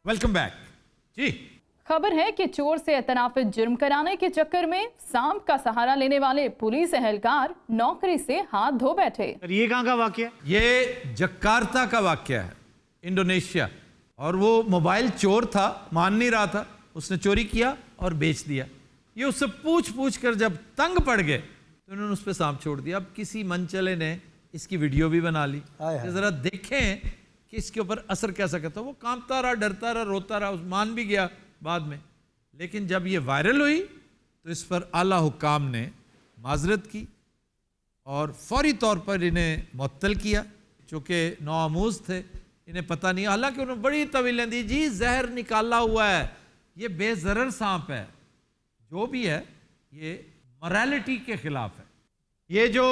Welcome back जी। खबर है कि चोर से एतनाफी जुर्म कराने के चक्कर में सांप का सहारा लेने वाले पुलिस एहलकार नौकरी से हाथ धो बैठे। ये कहाँ का वाकया है? ये जकार्ता का वाकया है, इंडोनेशिया। और वो मोबाइल चोर था, मान नहीं रहा था, उसने चोरी किया और बेच दिया। ये उससे पूछ पूछ कर जब तंग पड़ गए तो उन्होंने उस पर सांप छोड़ दिया। अब किसी मनचले ने इसकी वीडियो भी बना ली कि जरा देखें कि इसके ऊपर असर कैसा करता। वो कांपता रहा, डरता रहा, रोता रहा, मान भी गया बाद में। लेकिन जब ये वायरल हुई तो इस पर आला हुकाम ने माजरत की और फौरी तौर पर इन्हें मुअत्तल किया। चूँकि नौआमूज थे, इन्हें पता नहीं, हालांकि उन्होंने बड़ी तवीलें दी, जी जहर निकाला हुआ है, ये बेजरर सांप है, जो भी है ये मॉरलिटी के खिलाफ है। ये जो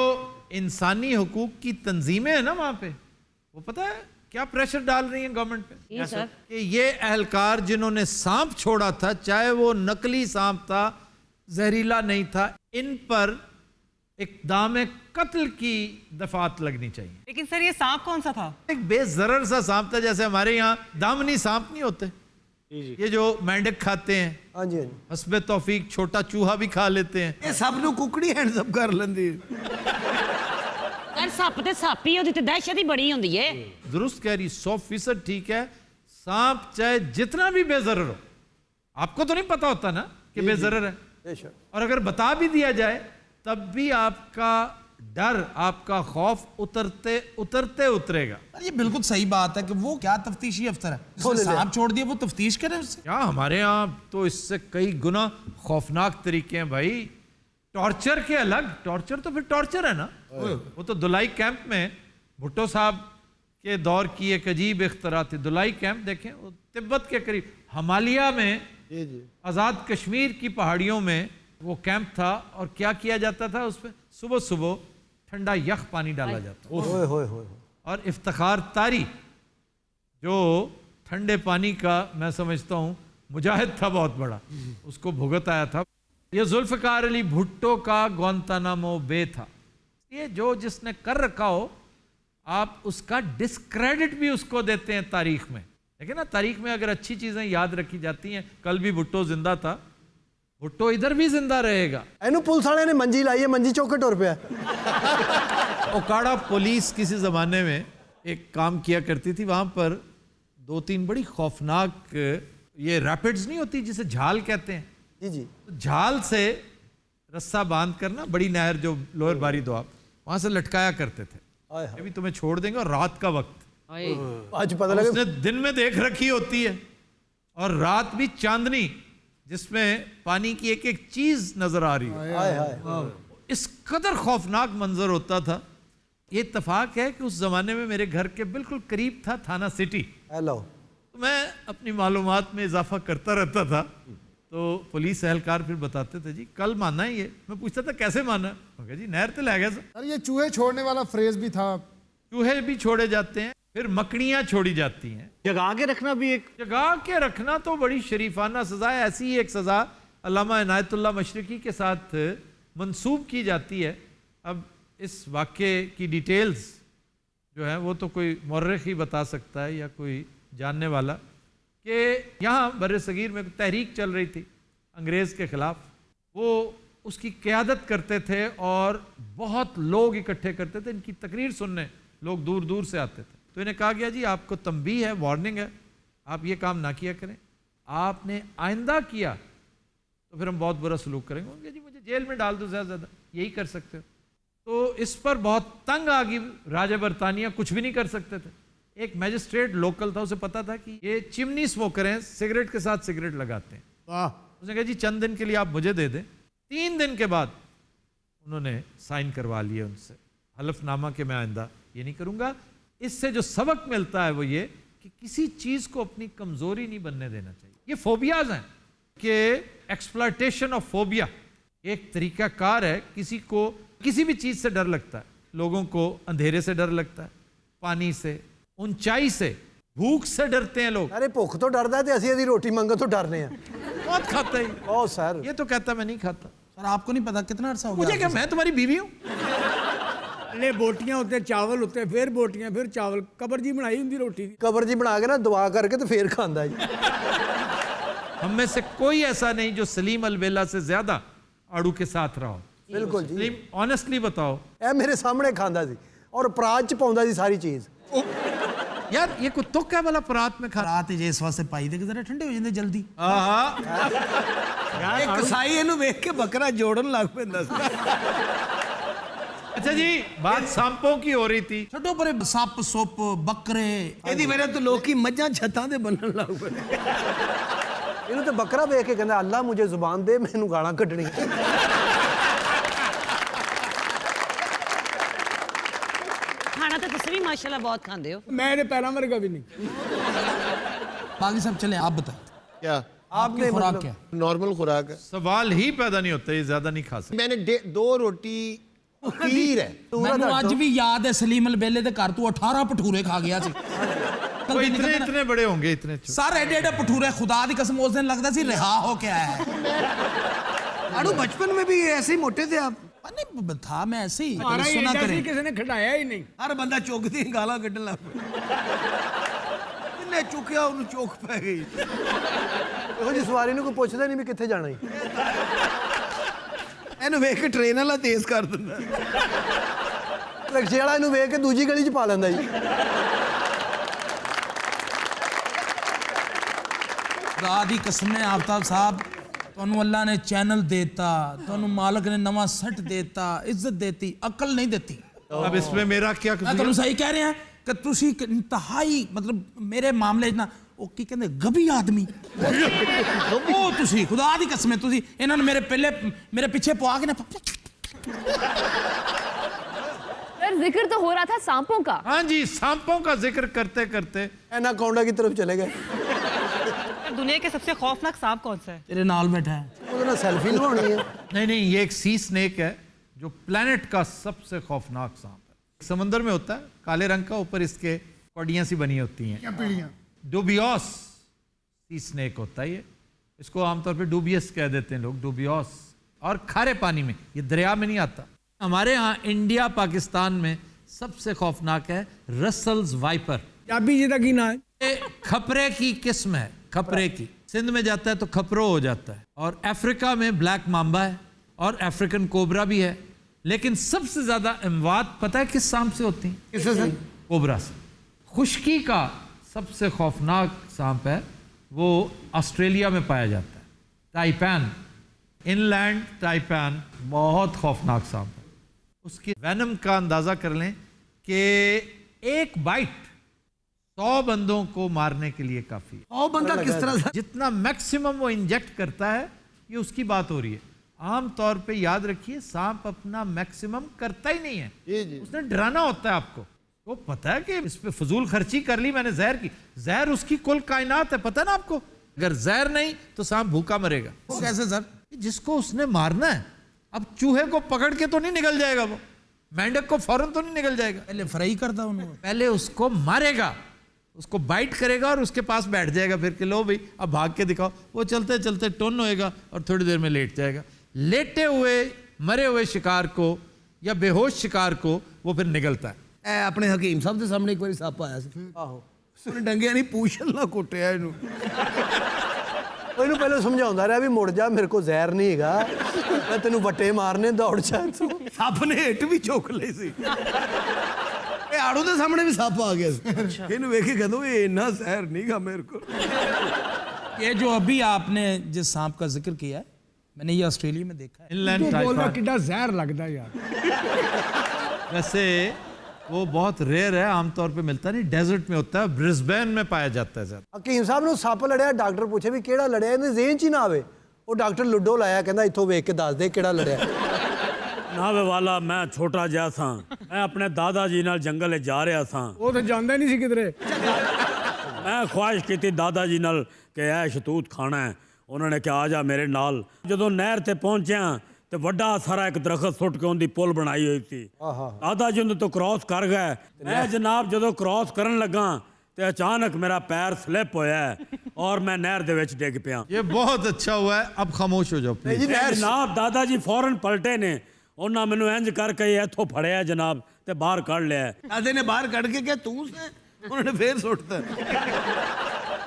इंसानी हुकूक की तंजीमें हैं ना वहाँ पे, वो पता है क्या प्रेशर डाल रही हैं गवर्नमेंट पे कि ये एहलकार जिन्होंने सांप छोड़ा था, चाहे वो नकली सांप था, जहरीला नहीं था, इन पर इक़दाम कत्ल की दफात लगनी चाहिए। लेकिन सर ये सांप कौन सा था? एक बेजरर सा सांप था, जैसे हमारे यहाँ दामनी सांप नहीं होते, ये जो मेंढक खाते हैं, हाँ जी, हस्बे तौफीक छोटा चूहा भी खा लेते हैं। ये सब नु कुकड़ी हैंडसअप कर लेंदी। यार सप ते सप ही होती, दहशत ही बड़ी होती है। दुरुस्त कह रही, 100% ठीक है। सांप चाहे जितना भी बेजरर हो, आपको तो नहीं पता होता ना कि बेजरर है, और अगर बता भी दिया जाए तब भी आपका डर, आपका खौफ उतरते उतरते उतरेगा। ये बिल्कुल सही बात है कि वो क्या तफ्तीशी अफसर है, उसने सांप छोड़ दिया, वो तफ्तीश करे उससे। क्या हमारे यहाँ तो इससे कई गुना खौफनाक तरीके हैं भाई। टॉर्चर के अलग, टॉर्चर तो फिर टॉर्चर है ना। वो तो दुलाई कैंप में भुट्टो साहब के दौर की एक अजीब इख्तरा थी। दुलाई कैंप देखें, वो तिब्बत के करीब हिमालय में आज़ाद कश्मीर की पहाड़ियों में वो कैंप था। और क्या किया जाता था उस पर, सुबह सुबह ठंडा यख पानी डाला जाता। और इफ्तिखार तारी जो ठंडे पानी का मैं समझता हूँ मुजाहिद था बहुत बड़ा, उसको भुगत आया था। ये जुल्फ़िकार अली भुट्टो का ग्वांतानामो बे था। ये जो जिसने कर रखा हो, आप उसका डिस्क्रेडिट भी उसको देते हैं तारीख में। लेकिन ना, तारीख में अगर अच्छी चीज़ें याद रखी जाती हैं, कल भी भुट्टो जिंदा था, भुट्टो इधर भी जिंदा रहेगा। एनू पुलिस वाले ने मंजी लाई है, मंजी चौके टोर पे है। ओकाड़ा पुलिस किसी ज़माने में एक काम किया करती थी, वहाँ पर 2-3 बड़ी खौफनाक ये रैपिड्स नहीं होती जिसे झाल कहते हैं, जी, तो झाल से रस्सा बांध कर ना, बड़ी नहर जो लोअर बारी दोआब, वहाँ से लटकाया करते थे। अभी तुम्हें छोड़ देंगे, और रात का वक्त, आज पता लगा उसने दिन में देख रखी होती है और रात भी चांदनी, जिसमें पानी की एक एक चीज नजर आ रही है। इस कदर खौफनाक मंजर होता था। ये इत्तफाक है कि उस जमाने में मेरे घर के बिल्कुल करीब था थाना सिटी। हेलो, तो मैं अपनी मालूमात में इजाफा करता रहता था। तो पुलिस एहलकार फिर बताते थे, जी कल माना है ये। मैं पूछता था कैसे माना? जी नहर ते लै गया सर। अरे ये चूहे छोड़ने वाला फ्रेज भी था। चूहे भी छोड़े जाते हैं, फिर मकड़ियां छोड़ी जाती हैं। जगा के रखना भी एक, जगा के रखना तो बड़ी शरीफाना सजा है। ऐसी ही एक सजा अल्लामा इनायतुल्लाह मशरिकी के साथ मंसूब की जाती है। अब इस वाक़े की डिटेल्स जो है वो तो कोई मौर्रिख ही बता सकता है या कोई जानने वाला, कि यहाँ बर्रे सगीर में तहरीक चल रही थी अंग्रेज़ के ख़िलाफ़। वो उसकी क़यादत करते थे और बहुत लोग इकट्ठे करते थे। इनकी तकरीर सुनने लोग दूर दूर से आते थे। तो इन्हें कहा गया, जी आपको तंबीह है, वार्निंग है, आप ये काम ना किया करें। आपने आइंदा किया तो फिर हम बहुत बुरा सलूक करेंगे। उनके जी मुझे जेल में डाल दो, ज़्यादा ज़्यादा यही कर सकते हो। तो इस पर बहुत तंग आ गई राजा बरतानिया, कुछ भी नहीं कर सकते थे। एक मैजिस्ट्रेट लोकल था, उसे पता था कि ये चिमनी स्मोकर हैं, सिगरेट के साथ सिगरेट लगाते हैं। उसने कहा, जी चंद दिन के लिए आप मुझे दे दें। 3 दिन के बाद उन्होंने साइन करवा लिए उनसे हलफनामा कि मैं आइंदा ये नहीं करूँगा। इससे जो सबक मिलता है वो ये कि किसी चीज़ को अपनी कमज़ोरी नहीं बनने देना चाहिए। ये फोबियाज हैं कि एक्सप्लॉयटेशन ऑफ फोबिया एक तरीका कार है। किसी को किसी भी चीज़ से डर लगता है। लोगों को अंधेरे से डर लगता है, पानी से, ऊंचाई से, भूख से डरते हैं लोग। अरे भुख तो डरदा है, असी रोटी मंगो तो डरने हैं। बहुत खाता है। ओ सर, ये तो कहता मैं नहीं खाता। सर आपको नहीं पता कितना अरसा हो गया मुझे क्या, मैं तुम्हारी बीवी हूँ? ਲੈ ਬੋਟੀਆਂ ਉੱਤੇ ਚਾਵਲ ਉੱਤੇ ਫਿਰ ਬੋਟੀਆਂ ਫਿਰ ਚਾਵਲ ਕਬਰ ਜੀ ਬਣਾਈ ਹੁੰਦੀ ਰੋਟੀ ਦੀ ਕਬਰ ਜੀ ਬਣਾ ਕੇ ਨਾ ਦੁਆ ਕਰਕੇ ਤੇ ਫੇਰ ਖਾਂਦਾ ਜੀ हम में से कोई ऐसा नहीं जो सलीम अलबेला से ज्यादा आड़ू के साथ रहा हो। ਬਿਲਕੁਲ ਜੀ सलीम ऑनेस्टली बताओ ਇਹ ਮੇਰੇ ਸਾਹਮਣੇ ਖਾਂਦਾ ਸੀ ਔਰ ਪਰਾਤ ਚ ਪਾਉਂਦਾ ਸੀ ਸਾਰੀ ਚੀਜ਼ यार ये कोई तुक है वाला परात में खा ਰਾਤ ਜੇ ਇਸ ਵਾਸਤੇ ਪਾਈ ਦੇ ਕਿ ਜ਼ਰਾ ਠੰਡੇ ਹੋ ਜਾਂਦੇ ਜਲਦੀ हाँ ਇੱਕ ਸਾਈ ਇਹਨੂੰ ਵੇਖ ਕੇ ਬੱਕਰਾ ਜੋੜਨ ਲੱਗ ਪੈਂਦਾ ਸੀ अच्छा जी बात सांपों की हो रही थी। ਛੱਡੋ ਪਰੇ ਸੱਪ ਸੁੱਪ ਬੱਕਰੇ ਇਹਦੀ ਵਜ੍ਹਾ ਤੋਂ ਲੋਕੀ ਮੱਝਾਂ ਛੱਤਾਂ ਤੇ ਬੰਨਣ ਲੱਗ ਪਏ ਇਹਨੂੰ ਤੇ ਬੱਕਰਾ ਵੇਖ ਕੇ ਕਹਿੰਦਾ ਅੱਲਾ ਮੁਝੇ ਜ਼ੁਬਾਨ ਦੇ ਮੈਨੂੰ ਗਾਲਾਂ ਕੱਢਣੀਆਂ ਖਾਣਾ ਤਾਂ ਤੁਸੀਂ ਵੀ ਮਾਸ਼ਾਅੱਲਾ ਬਹੁਤ ਖਾਂਦੇ ਹੋ। ਮੈਂ ਇਹਦੇ ਪੈਰਾਂ ਵਰਗਾ ਵੀ ਨਹੀਂ बाकी सब चले आप बताएं क्या आपकी खुराक क्या है? नॉर्मल खुराक है। सवाल ही पैदा नहीं होता, ये ज्यादा नहीं खा सकते। मैंने 2 रोटी खीर है। ਮੈਨੂੰ ਅੱਜ ਵੀ ਯਾਦ ਹੈ ਸਲੀਮ ਅਲਬੇਲੇ ਦੇ ਘਰ ਤੋਂ 18 ਭਟੂਰੇ ਖਾ ਗਿਆ ਸੀ वो इतने इतने बड़े होंगे, इतने छोटे। ਸਾਰੇ ਏਡੇ ਏਡੇ ਭਟੂਰੇ ਖੁਦਾ ਦੀ ਕਸਮ ਉਸ ਦਿਨ ਲੱਗਦਾ ਸੀ ਰਿਹਾ ਹੋ ਕੇ ਆਇਆ है आड़ू बचपन में भी ऐसे ही मोटे थे आप नहीं था मैं ऐसे ही ਮਾਰਾ सुना ਇੰਨਾ ਸੀ करें ਕਿਸੇ ਨੇ ਖਿਡਾਇਆ ਹੀ ਨਹੀਂ ਹਰ ਬੰਦਾ ਚੁੱਕਦੀ ਗਾਲਾਂ ਕੱਢਣ ਲੱਗ ਪਿਆ ਇਹਨੇ ਚੁੱਕਿਆ ਉਹਨੂੰ ਚੋਕ ਪੈ ਗਈ ਇਹੋ ਜਿਹੀ ਸਵਾਰੀ ਨੂੰ ਕੋਈ ਪੁੱਛਦਾ ਨਹੀਂ ਵੀ ਕਿੱਥੇ ਜਾਣਾ ਹੈ ਇਹਨੂੰ ਵੇਖ ਕੇ ਟ੍ਰੇਨ ਵਾਲਾ ਤੇਜ਼ ਕਰ ਦਿੰਦਾ ਰਿਕਸ਼ੇ ਵਾਲਾ ਇਹਨੂੰ ਵੇਖ ਕੇ ਦੂਜੀ ਗਲੀ 'ਚ ਪਾ ਲੈਂਦਾ ਜੀ खुदा दी कसम है आफ्ताब साहब ਤੁਹਾਨੂੰ ਅੱਲਾ ਨੇ ਚੈਨਲ ਦੇਤਾ ਤੁਹਾਨੂੰ ਮਾਲਕ ਨੇ ਨਵਾਂ ਸੈੱਟ ਦੇਤਾ ਇੱਜ਼ਤ ਦੇਤੀ ਅਕਲ ਨਹੀਂ ਦਿੱਤੀ अब इसमें मेरा क्या ਮੈਂ ਤੁਹਾਨੂੰ ਸਹੀ ਕਹਿ ਰਿਹਾ ਕਿ ਤੁਸੀਂ ਇੱਕ ਇੰਤਹਾਈ ਮਤਲਬ ਮੇਰੇ ਮਾਮਲੇ 'ਚ ਨਾ ਉਹ ਕੀ ਕਹਿੰਦੇ ਗਬੀ ਆਦਮੀ ਉਹ ਤੁਸੀਂ ਖੁਦਾ ਦੀ ਕਸਮ ਹੈ ਤੁਸੀਂ ਇਹਨਾਂ ਨੂੰ ਮੇਰੇ ਪਿੱਛੇ ਪਵਾ ਕੇ ਨਾ सर जिक्र तो हो रहा था सांपों का। हाँ जी, सांपों का जिक्र करते करते ਇਹਨਾਂ ਕੌਂਡਾ की तरफ चले गए दुनिया के सबसे खौफनाक सांप कौन सा है? ਤੇਰੇ ਨਾਲ ਬੈਠਾ ਹੈ ਉਹਦੇ ਨਾਲ ਸੈਲਫੀ ਲਵਾਉਣੀ ਹੈ नहीं ये एक सी स्नेक है जो प्लेनेट का सबसे खौफनाक सांप है। समंदर में होता है, काले रंग का, ऊपर इसके कौड़ियाँ सी बनी होती हैं। पीढ़ियाँ डूबियोस सी स्नेक होता है ये, इसको आमतौर पे डूबियस कह देते हैं लोग, डूबियोस। और खारे पानी में, ये दरिया में नहीं आता। हमारे यहाँ इंडिया पाकिस्तान में सबसे खौफनाक है रसल्स वाइपर। ਚਾਬੀ ਜੀ ਦਾ ਕੀ ਨਾਂ ਹੈ ये खपरे की किस्म है, खपरे की। सिंध में जाता है तो खपरो हो जाता है, और अफ्रीका में ब्लैक मांबा है और अफ्रीकन कोबरा भी है। लेकिन सबसे ज्यादा अमवात पता है किस सांप से होती हैं? किससे सर कोबरा से। खुश्की का सबसे खौफनाक सांप है वो ऑस्ट्रेलिया में पाया जाता है, टाइपैन, इनलैंड टाइपैन, बहुत खौफनाक सांप है। उसकी वेनम का अंदाजा कर लें कि एक बाइट 100 बंदों को मारने के लिए काफी है। ਉਹ ਬੰਦਾ किस तरह से जितना मैक्सिमम वो इंजेक्ट करता है, ये उसकी बात हो रही है। आम तौर पे याद रखिए, सांप अपना मैक्सिमम करता ही नहीं है, उसने डराना होता है आपको। वो पता है कि इस पे फजूल खर्ची कर ली मैंने जहर की, जहर उसकी कुल कायनात है, पता है ना आपको। अगर जहर नहीं तो सांप भूखा मरेगा। वो कैसे सर जिसको उसने मारना है, अब चूहे को पकड़ के तो नहीं निकल जाएगा वो, मेंढक को फौरन तो नहीं निकल जाएगा, पहले फ्राई करता उन्होंने पहले उसको मारेगा, उसको बाइट करेगा और उसके पास बैठ जाएगा फिर कि लो भाई अब भाग के दिखाओ। वो चलते चलते टोन होएगा और थोड़ी देर में लेट जाएगा। लेटे हुए मरे हुए शिकार को या बेहोश शिकार को वो फिर निगलता है। ਇਹ ਆਪਣੇ ਹਕੀਮ ਸਾਹਿਬ ਦੇ ਸਾਹਮਣੇ ਇੱਕ ਵਾਰੀ ਸੱਪ ਆਇਆ ਸੀ ਆਹੋ ਉਹਨੇ ਡੰਗਿਆ ਨਹੀਂ ਪੂਛਲ ਨਾਲ ਕੁੱਟਿਆ ਇਹਨੂੰ ਇਹਨੂੰ ਪਹਿਲਾਂ ਸਮਝਾਉਂਦਾ ਰਿਹਾ ਵੀ ਮੁੜ ਜਾ, ਮੇਰੇ ਕੋਲ ਜ਼ਹਿਰ ਨਹੀਂ ਹੈਗਾ, ਮੈਂ ਤੈਨੂੰ ਵੱਟੇ ਮਾਰਨੇ, ਦੌੜ ਜਾ ਇੱਥੋਂ। ਸੱਪ ਨੇ ਹਿੱਟ ਵੀ ਚੁੱਕ ਲਈ ਸੀ ਇਹ ਆੜੂ ਦੇ ਸਾਹਮਣੇ ਵੀ ਸੱਪ ਆ ਗਿਆ ਸੀ ਇਹਨੂੰ ਵੇਖ ਕੇ ਕਹਿੰਦਾ ਇਹ ਇੰਨਾ ਜ਼ਹਿਰ ਨਹੀਂਗਾ ਮੇਰੇ ਕੋਲ। ये जो अभी आपने जिस सांप का जिक्र किया है मैंने ये ऑस्ट्रेलिया में देखा है। इनलैंड ਤੂੰ ਬੋਲਦਾ टाइफन ਕਿੱਡਾ ਜ਼ਹਿਰ ਲੱਗਦਾ ਯਾਰ वैसे वो बहुत रेयर है, आमतौर पे मिलता नहीं, डेजर्ट में होता है, ब्रिस्बेन में पाया जाता है ज्यादा। ਹਕੀਮ ਸਾਹਿਬ ਨੂੰ ਸੱਪ ਲੜਿਆ, ਡਾਕਟਰ ਪੁੱਛੇ ਵੀ ਕਿਹੜਾ ਲੜਿਆ, ਇਹਦੇ ਜ਼ੇਨ 'ਚ ਹੀ ਨਾ ਆਵੇ। ਉਹ ਡਾਕਟਰ ਲੁੱਡੋ ਲਾਇਆ, ਕਹਿੰਦਾ ਇੱਥੋਂ ਵੇਖ ਕੇ ਦੱਸ ਦੇ ਕਿਹੜਾ ਲੜਿਆ। ਨਾਵੇ ਵਾਲਾ ਮੈਂ ਛੋਟਾ ਜਿਹਾ ਸਾਂ, ਮੈਂ ਆਪਣੇ ਦਾਦਾ ਜੀ ਨਾਲ ਜੰਗਲ 'ਚ ਜਾ ਰਿਹਾ ਸਾਂ। ਉਹ ਤਾਂ ਜਾਂਦਾ ਹੀ ਨਹੀਂ ਸੀ ਕਿਧਰੇ ਮੈਂ ਖੁਆਇਸ਼ ਕੀਤੀ ਦਾਦਾ ਜੀ ਨਾਲ ਕਿ ਇਹ ਸ਼ਤੂਤ ਖਾਣਾ ਹੈ। ਉਹਨਾਂ ਨੇ ਕਿਹਾ ਆ ਜਾ ਮੇਰੇ ਨਾਲ। ਜਦੋਂ ਨਹਿਰ ਤੇ ਪਹੁੰਚਿਆ ਤੇ ਵੱਡਾ ਸਾਰਾ ਇੱਕ ਦਰਖਤ ਸੁੱਟ ਕੇ ਉਹਦੀ ਪੁਲ ਬਣਾਈ ਹੋਈ ਸੀ। ਦਾਦਾ ਜੀ ਉਹਦੇ ਤੋਂ ਕ੍ਰਾਸ ਕਰ ਗਏ। ਮੈਂ ਜਨਾਬ ਜਦੋਂ ਕ੍ਰਾਸ ਕਰਨ ਲੱਗਾ ਤੇ ਅਚਾਨਕ ਮੇਰਾ ਪੈਰ ਸਲਿਪ ਹੋਇਆ ਔਰ ਮੈਂ ਨਹਿਰ ਦੇ ਵਿੱਚ ਡਿੱਗ ਪਿਆ। ये बहुत अच्छा हुआ है, अब खामोश हो जाओ प्लीज। ਜਨਾਬ ਦਾਦਾ ਜੀ ਫੌਰਨ ਪਲਟੇ ਨੇ, ਉਹਨਾਂ ਮੈਨੂੰ ਇੰਜ ਕਰਕੇ ਇੱਥੋਂ ਫੜਿਆ ਜਨਾਬ ਤੇ ਬਾਹਰ ਕੱਢ ਲਿਆ। दादे ने बाहर कड़ के क्या तू से उन्होंने फिर सुटता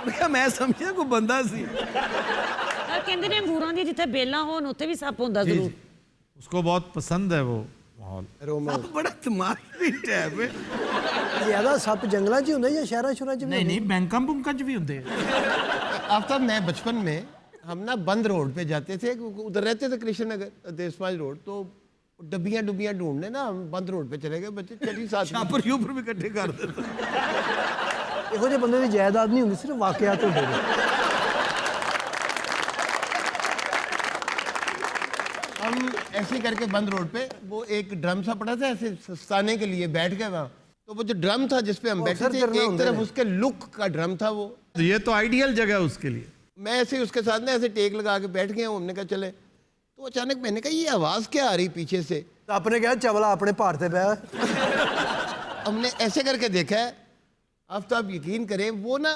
क्या मैं समझिया कोई बंदा सी ਕਹਿੰਦੇ ਨੇ ਅੰਗੂਰਾਂ ਦੀ ਜਿੱਥੇ ਬੇਲਾਂ ਹੋਣ ਉੱਥੇ ਵੀ ਸੱਪ ਹੁੰਦਾ ਜ਼ਰੂਰ। उसको बहुत पसंद है वो माहौल। अब बड़ा तुम्हारी टैप है। ਜ਼ਿਆਦਾ ਸੱਪ ਜੰਗਲਾਂ 'ਚ ਹੀ ਹੁੰਦੇ ਜਾਂ ਸ਼ਹਿਰਾਂ ਸ਼ੁਰਾਂ 'ਚ ਵੀ ਨਹੀਂ ਨਹੀਂ ਬੈਂਕਾਂ ਬੁੰਕਾਂ 'ਚ ਵੀ ਹੁੰਦੇ ਆ। आफ्ताब मैं बचपन में हम ना बंद रोड पे जाते थे, उधर रहते थे कृष्ण नगर देशपाल रोड, तो डब्बियां डुब्बियां ढूंढने ना हम बंद रोड पे चले गए बच्चे, चलिए साथ में। छापर यूपर भी इकट्ठे कर देते ਇਹੋ ਜਿਹੇ ਬੰਦੇ ਦੀ ਜਾਇਦਾਦ ਨਹੀਂ ਹੁੰਦੀ, ਸਿਰਫ ਵਾਕਿਆਤ ਹੁੰਦੇ ਨੇ। हम ऐसे ही करके बंद रोड पे वो एक ड्रम सा पड़ा था ऐसे सस्ताने के लिए, बैठ गए वहाँ। तो वो जो ड्रम था जिसपे हम बैठे थे, एक तरफ उसके लुक का ड्रम था वो, तो ये तो आइडियल जगह है उसके लिए। मैं ऐसे ही उसके साथ ना ऐसे टेक लगा के बैठ गया, हमने कहा चले। तो अचानक मैंने कहा ये आवाज़ क्या आ रही पीछे से। ਤਾਂ ਆਪਣੇ ਕਿਹਾ ਚਵਲਾ ਆਪਣੇ ਭਾਰ ਤੇ ਬਹਿ। हमने ऐसे करके देखा है, आफ्ताब यकीन करें वो ना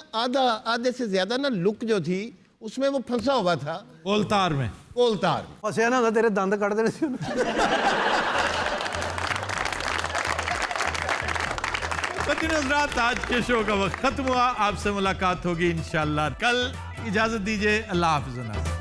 आधे से ज़्यादा ना लुक जो थी उसमें वो फंसा हुआ था कोलतार में। कोलतार। ਫਸਿਆ ਨਾ ਹੁੰਦਾ ਤੇਰੇ ਦੰਦ ਕੱਢ ਦੇਣੇ ਸੀ ਉਹਨੇ। हज़रात आज के शो का वक्त खत्म हुआ, आपसे मुलाकात होगी इंशाल्लाह कल। इजाजत दीजिए, अल्लाह हाफ़िज़।